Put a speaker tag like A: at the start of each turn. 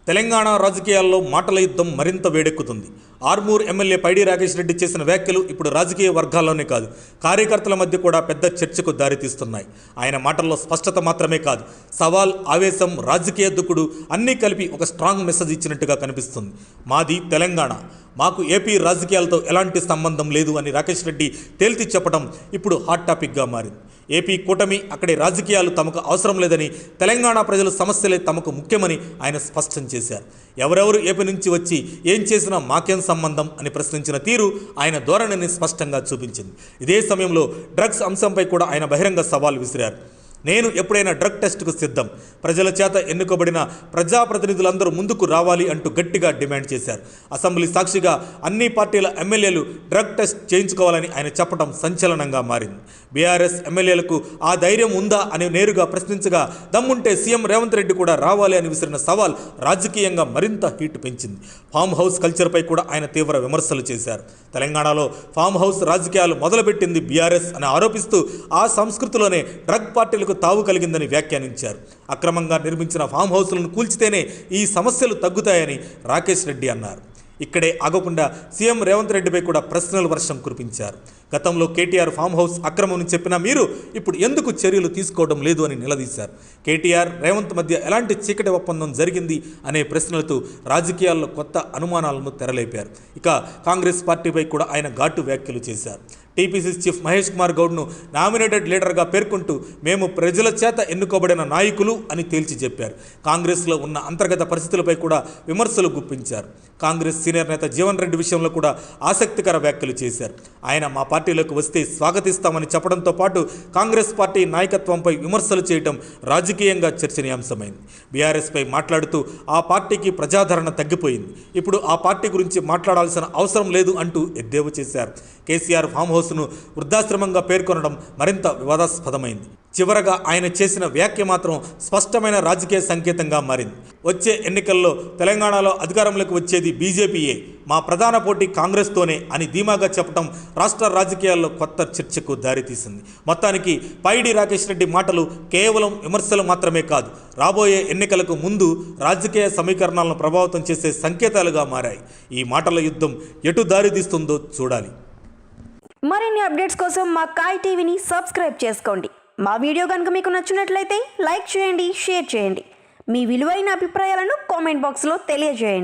A: తెలంగాణ రాజకీయాల్లో మాటల యుద్ధం మరింత వేడెక్కుతుంది. ఆర్మూర్ ఎమ్మెల్యే పైడి రాకేష్ రెడ్డి చేసిన వ్యాఖ్యలు ఇప్పుడు రాజకీయ వర్గాల్లోనే కాదు, కార్యకర్తల మధ్య కూడా పెద్ద చర్చకు దారితీస్తున్నాయి. ఆయన మాటల్లో స్పష్టత మాత్రమే కాదు, సవాల్, ఆవేశం, రాజకీయ దుక్కుడు అన్నీ కలిపి ఒక స్ట్రాంగ్ మెసేజ్ ఇచ్చినట్టుగా కనిపిస్తుంది. మాది తెలంగాణ, మాకు ఏపీ రాజకీయాలతో ఎలాంటి సంబంధం లేదు అని రాకేష్ రెడ్డి తేల్చి చెప్పడం ఇప్పుడు హాట్ టాపిక్గా మారింది. ఏపీ కూటమి, అక్కడి రాజకీయాలు తమకు అవసరం లేదని, తెలంగాణ ప్రజల సమస్యలే తమకు ముఖ్యమని ఆయన స్పష్టం చేశారు. ఎవరెవరు ఏపీ నుంచి వచ్చి ఏం చేసినా మాకేం సంబంధం అని ప్రశ్నించిన తీరు ఆయన ధోరణిని స్పష్టంగా చూపించింది. ఇదే సమయంలో డ్రగ్స్ అంశంపై కూడా ఆయన బహిరంగ సవాల్ విసిరారు. నేను ఎప్పుడైనా డ్రగ్ టెస్ట్కు సిద్ధం, ప్రజల చేత ఎన్నుకోబడిన ప్రజాప్రతినిధులందరూ ముందుకు రావాలి అంటూ గట్టిగా డిమాండ్ చేశారు. అసెంబ్లీ సాక్షిగా అన్ని పార్టీల ఎమ్మెల్యేలు డ్రగ్ టెస్ట్ చేయించుకోవాలని ఆయన చెప్పడం సంచలనంగా మారింది. బీఆర్ఎస్ ఎమ్మెల్యేలకు ఆ ధైర్యం ఉందా అని నేరుగా ప్రశ్నించగా, దమ్ముంటే సీఎం రేవంత్ రెడ్డి కూడా రావాలి అని విసిరిన సవాల్ రాజకీయంగా మరింత హీట్ పెంచింది. ఫామ్ హౌస్ కల్చర్పై కూడా ఆయన తీవ్ర విమర్శలు చేశారు. తెలంగాణలో ఫామ్ హౌస్ రాజకీయాలు మొదలుపెట్టింది బీఆర్ఎస్ అని ఆరోపిస్తూ, ఆ సంస్కృతిలోనే డ్రగ్ పార్టీలకు తావు కలిగిందని వ్యాఖ్యానించారు. అక్రమంగా నిర్మించిన ఫామ్ హౌస్లను కూల్చితేనే ఈ సమస్యలు తగ్గుతాయని రాకేష్ రెడ్డి అన్నారు. ఇక్కడే ఆగకుండా సీఎం రేవంత్ రెడ్డిపై కూడా ప్రశ్నల వర్షం కురిపించారు. గతంలో కేటీఆర్ ఫామ్ హౌస్ అక్రమం అని చెప్పినా మీరు ఇప్పుడు ఎందుకు చర్యలు తీసుకోవడం లేదు అని నిలదీశారు. కేటీఆర్, రేవంత్ మధ్య ఎలాంటి చీకటి ఒప్పందం జరిగింది అనే ప్రశ్నలతో రాజకీయాల్లో కొత్త అనుమానాలను తెరలేపారు. ఇక కాంగ్రెస్ పార్టీపై కూడా ఆయన ఘాటు వ్యాఖ్యలు చేశారు. టీపీసీసీ చీఫ్ మహేష్ కుమార్ గౌడ్ను నామినేటెడ్ లీడర్గా పేర్కొంటూ, మేము ప్రజల చేత ఎన్నుకోబడిన నాయకులు అని తేల్చి చెప్పారు. కాంగ్రెస్లో ఉన్న అంతర్గత పరిస్థితులపై కూడా విమర్శలు గుప్పించారు. కాంగ్రెస్ సీనియర్ నేత జీవన్ రెడ్డి విషయంలో కూడా ఆసక్తికర వ్యాఖ్యలు చేశారు. ఆయన మా పార్టీలోకి వస్తే స్వాగతిస్తామని చెప్పడంతో పాటు కాంగ్రెస్ పార్టీ నాయకత్వంపై విమర్శలు చేయడం రాజకీయంగా చర్చనీయాంశమైంది. బీఆర్ఎస్పై మాట్లాడుతూ, ఆ పార్టీకి ప్రజాదరణ తగ్గిపోయింది, ఇప్పుడు ఆ పార్టీ గురించి మాట్లాడాల్సిన అవసరం లేదు అంటూ ఎద్దేవా చేశారు. కేసీఆర్ ఫామ్ హౌస్ను వృద్ధాశ్రమంగా పేర్కొనడం మరింత వివాదాస్పదమైంది. చివరగా ఆయన చేసిన వ్యాఖ్య మాత్రం స్పష్టమైన రాజకీయ సంకేతంగా మారింది. వచ్చే ఎన్నికల్లో తెలంగాణలో అధికారంలోకి వచ్చేది బీజేపీయే, మా ప్రధాన పోటీ కాంగ్రెస్తోనే అని ధీమాగా చెప్పడం రాష్ట్ర రాజకీయాల్లో కొత్త చర్చకు దారితీసింది. మొత్తానికి పైడి రాకేష్ రెడ్డి మాటలు కేవలం విమర్శలు మాత్రమే కాదు, రాబోయే ఎన్నికలకు ముందు రాజకీయ సమీకరణాలను ప్రభావితం చేసే సంకేతాలుగా మారాయి. ఈ మాటల యుద్ధం ఎటు దారితీస్తుందో చూడాలి.
B: మరిన్ని అప్డేట్స్ కోసం మా కాయ్ టీవీని సబ్స్క్రైబ్ చేసుకోండి. మా వీడియో కనుక మీకు నచ్చినట్లయితే లైక్ చేయండి, షేర్ చేయండి. మీ విలువైన అభిప్రాయాలను కామెంట్ బాక్స్లో తెలియజేయండి.